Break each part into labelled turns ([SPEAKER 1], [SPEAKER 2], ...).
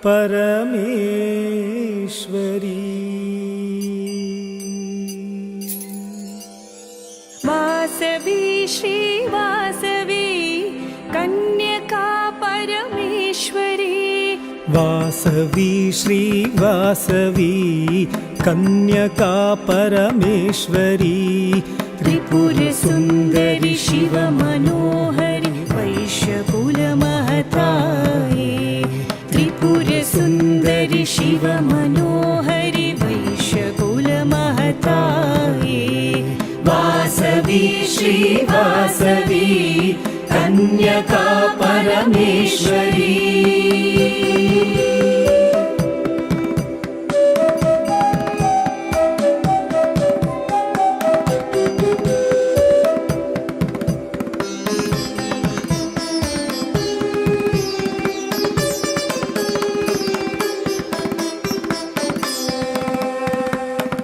[SPEAKER 1] परमेश्वरी।
[SPEAKER 2] वासवी श्री वासवी कन्यका परमेश्वरी।
[SPEAKER 1] वासवी श्री वासवी कन्यका परमेश्वरी।
[SPEAKER 2] त्रिपुर सुंदरी शिव मनोहरी वैश्यकुल महताये। त्रिपुर सुंदरी शिव मनोहरी वैश्यकुल महताये। वासवी श्री वासवी कन्यका परमेश्वरी।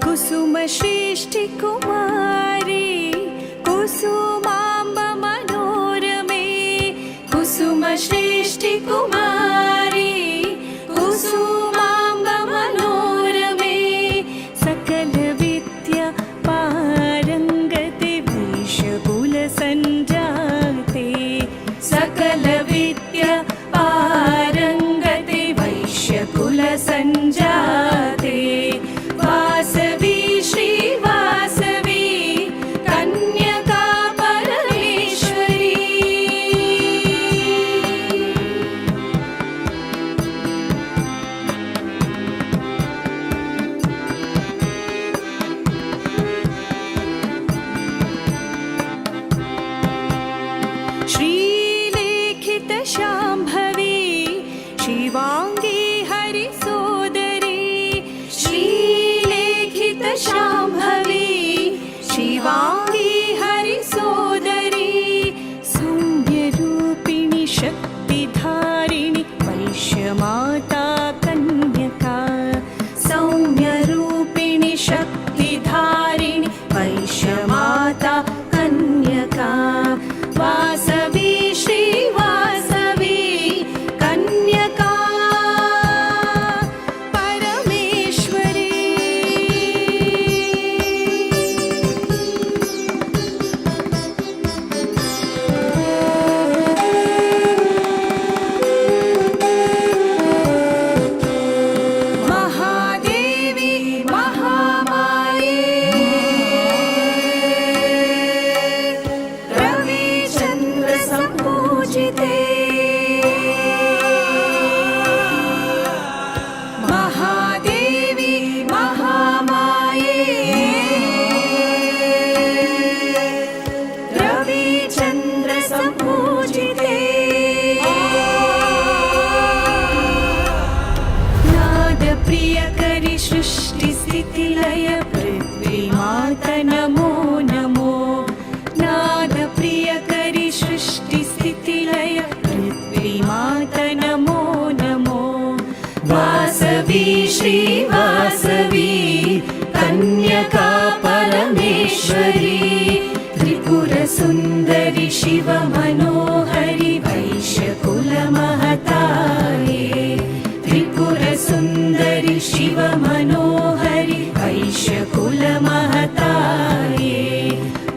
[SPEAKER 2] कुसुम श्रेष्ठी कुमारी कुसुमांब मनोरमे। कुसुम श्रेष्ठी कुमारी कुसुमांब मनोरमे। सकल विद्या पारंगते वैश्यकुल संजाते। सकल विद्या पारंगते वैश्यकुल संजाते। वासवी श्री वासवी कन्यका परमेश्वरी। श्रीलेखित शाम्भवी शिवांगी हरिसोदरी। श्रीलेखित शाम्भवी शिवांगी हरिसोदरी। सौम्यरूपिणी शक्तिधारिणी वैश्यमाता कन्यका। सौम्यरूपिणी शक्तिधारिणी वैश्यमाता कन्यका। वासवी श्री वासवी कन्यका परमेश्वरी। महादेवी महामाये रविचंद्र संपूजिते। महादेवी महामाये रविचंद्र संपूजिते। नाद प्रियकरी सृष्टि स्थिति लय पृथ्वी माता नमो नमो। नाद प्रियकरी सृष्टि स्थिति लय पृथ्वी माता नमो नमो। वासवी श्री वासवी कन्यका परमेश्वरी। त्रिपुर सुंदरी शिव मनोहरी वैश्यकुल महताये। त्रिपुर सुंदरी शिव मनोहरी वैश्यकुल महताये।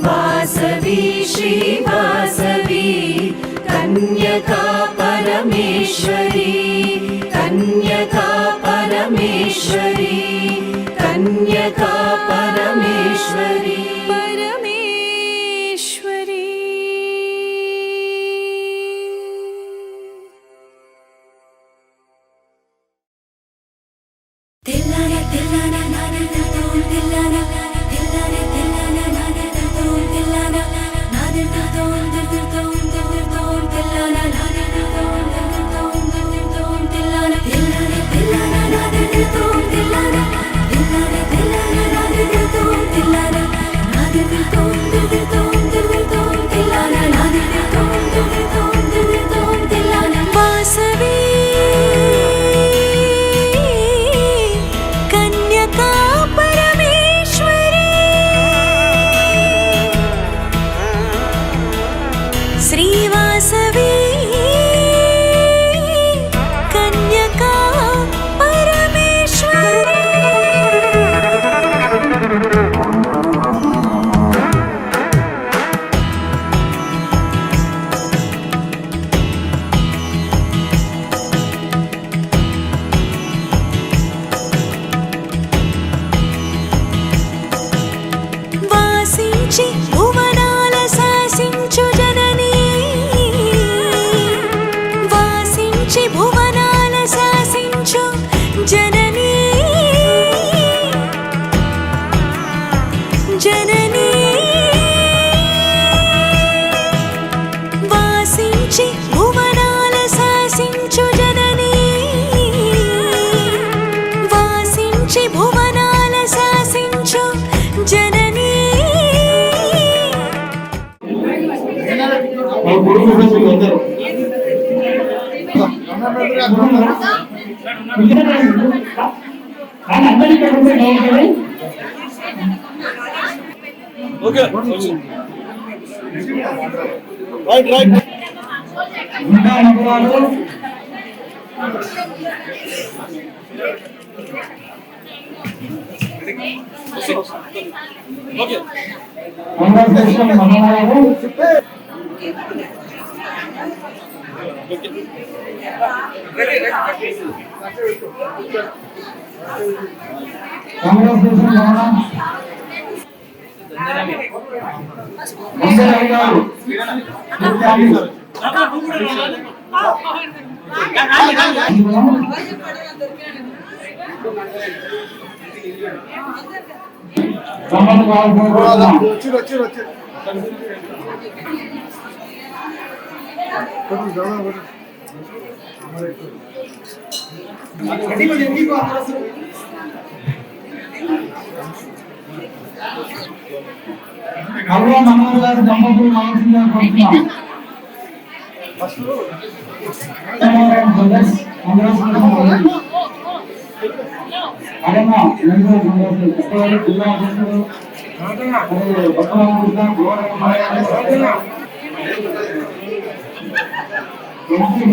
[SPEAKER 2] वासवी श्री वासवी कन्यका परमेश्वरी। कन्यका परमेश्वरी कन्यका परमेश्वरी परमेश्वरी।
[SPEAKER 3] तिल्लाना तिल्लाना नादना तोम तिल्लाना तिल्लाना तिल्लाना नादना तोम तिल्लाना नादना तोम दिल तोम तिल्लाना नादना तोम तिल्लाना तिल्लाना तिल्लाना नादना तोम तिल्लाना तिल्लाना तिल्लाना नादना तोम तिल्लाना नादना तोम तिल्लाना नादना तोम तिल्लाना। वासवी श्री वासवी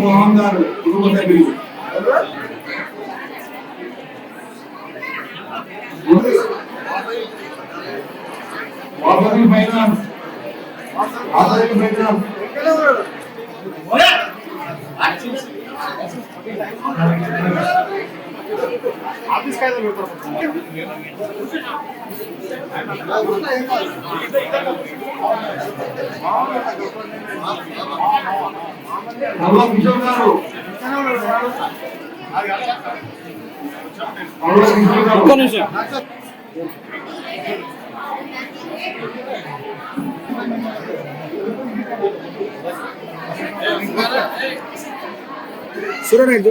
[SPEAKER 4] మోహన్ గారు కుటుంబ సభ్యులు ఫైనాన్స్ ఆఫీస్ కాయలు కిషోర్ గారు ఒక్క నిమిషం సురేష్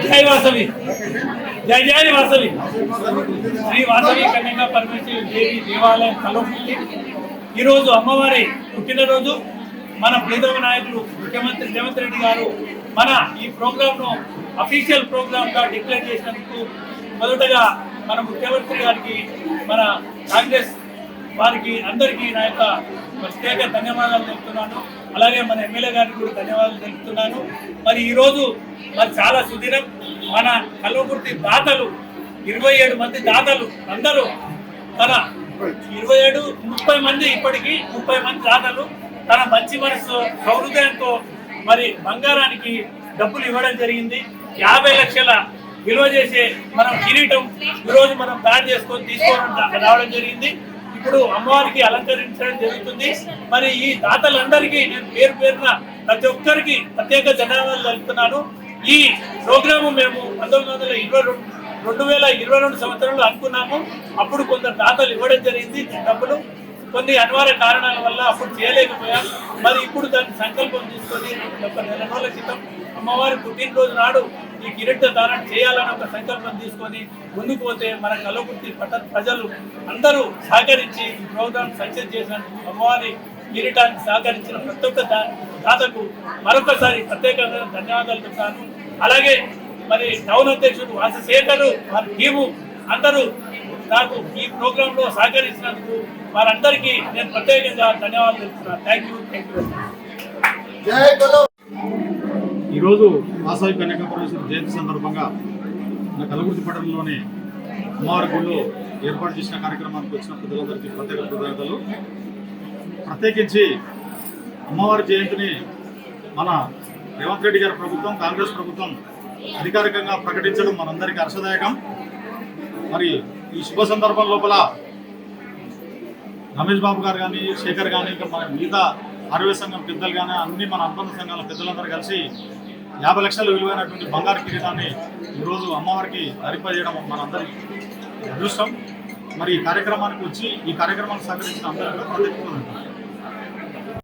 [SPEAKER 5] జై వాసవి జై జై వాసవి శ్రీ వాసవి కన్యకా పరమేశ్వరి దేవి దేవాలయం కల్వకుర్తి ఈరోజు అమ్మవారి పుట్టినరోజు. మన ప్రీతమ నాయకులు ముఖ్యమంత్రి రేవంత్ రెడ్డి గారు మన ఈ ప్రోగ్రామ్ను అఫీషియల్ ప్రోగ్రామ్గా డిక్లేర్ చేసినందుకు మొదటగా మన ముఖ్యమంత్రి గారికి, మన కాంగ్రెస్ వారికి అందరికీ నా యొక్క ప్రత్యేక ధన్యవాదాలు తెలుపుతున్నాను. అలాగే మన ఎమ్మెల్యే గారికి కూడా ధన్యవాదాలు తెలుపుతున్నాను. మరి ఈరోజు మరి చాలా సుదినం. మన కల్వకుర్తి దాతలు 27 మంది దాతలు అందరూ తన 30 మంది ఇప్పటికీ 30 మంది దాతలు తన మంచి మనసు సౌహృదయంతో మరి బంగారానికి డబ్బులు ఇవ్వడం జరిగింది. 50 లక్షల విలువ చేసే మనం కిరీటం ఈరోజు మనం తయారు చేసుకొని తీసుకోవడం రావడం జరిగింది. ఇప్పుడు అమ్మవారికి అలంకరించడం జరుగుతుంది. మరి ఈ దాతలందరికీ నేను పేరు పేరున ప్రతి ఒక్కరికి ప్రత్యేక ధన్యవాదాలు తెలుపుతున్నాను. ఈ ప్రోగ్రాము మేము 2022 సంవత్సరంలో అనుకున్నాము. అప్పుడు కొందరు దాతలు ఇవ్వడం జరిగింది డబ్బులు. కొన్ని అనివార్య కారణాల వల్ల అప్పుడు చేయలేకపోయాం. మరి ఇప్పుడు దాన్ని సంకల్పం తీసుకొని ఒక నెల రోజుల క్రితం అమ్మవారి పుట్టినరోజు నాడు ఈ కిరీట దానం చేయాలని ఒక సంకల్పం తీసుకొని ముందుకు పోతే మన కల్వకుర్తి పట్టణ ప్రజలు అందరూ సహకరించి ఈ ప్రోగ్రాం సక్సెస్ చేసినందుకు అమ్మవారి కిరీటానికి సహకరించిన ప్రతి ఒక్క దాతకు మరొకసారి ప్రత్యేకంగా ధన్యవాదాలు చెప్తాను. అలాగే మరి టౌన్ అధ్యక్షుడు వాసశేఖరు వారి టీము అందరూ నాకు ఈ ప్రోగ్రాంలో సహకరించినందుకు వారందరికీ నేను ప్రత్యేకంగా ధన్యవాదాలు తెలుపుతున్నాను. Thank you.
[SPEAKER 4] ఈరోజు వాసవి కన్యకా పరమేశ్వరి జయంతి సందర్భంగా మన కల్వకుర్తి పట్టణంలోని అమ్మవారి గుడిలో ఏర్పాటు చేసిన కార్యక్రమానికి వచ్చిన ప్రజలందరికీ ప్రత్యేక కృతజ్ఞతలు. ప్రత్యేకించి అమ్మవారి జయంతిని మన రేవంత్ రెడ్డి గారి ప్రభుత్వం, కాంగ్రెస్ ప్రభుత్వం అధికారికంగా ప్రకటించడం మనందరికీ హర్షదాయకం. మరి ఈ శుభ సందర్భం లోపల రమేష్ బాబు గారు కానీ, శేఖర్ కానీ, ఇంకా మన మిగతా ఆర్వే సంఘం పెద్దలు కానీ, అన్ని మన అనుబంధ సంఘాల పెద్దలందరూ కలిసి 50 లక్షల విలువైనటువంటి బంగారు కిరీటాన్ని ఈరోజు అమ్మవారికి ధరింపజేయడం మనందరి అదృష్టం. మరి ఈ కార్యక్రమానికి వచ్చి ఈ కార్యక్రమానికి సహకరించిన అందరికీ ప్రత్యేకంగా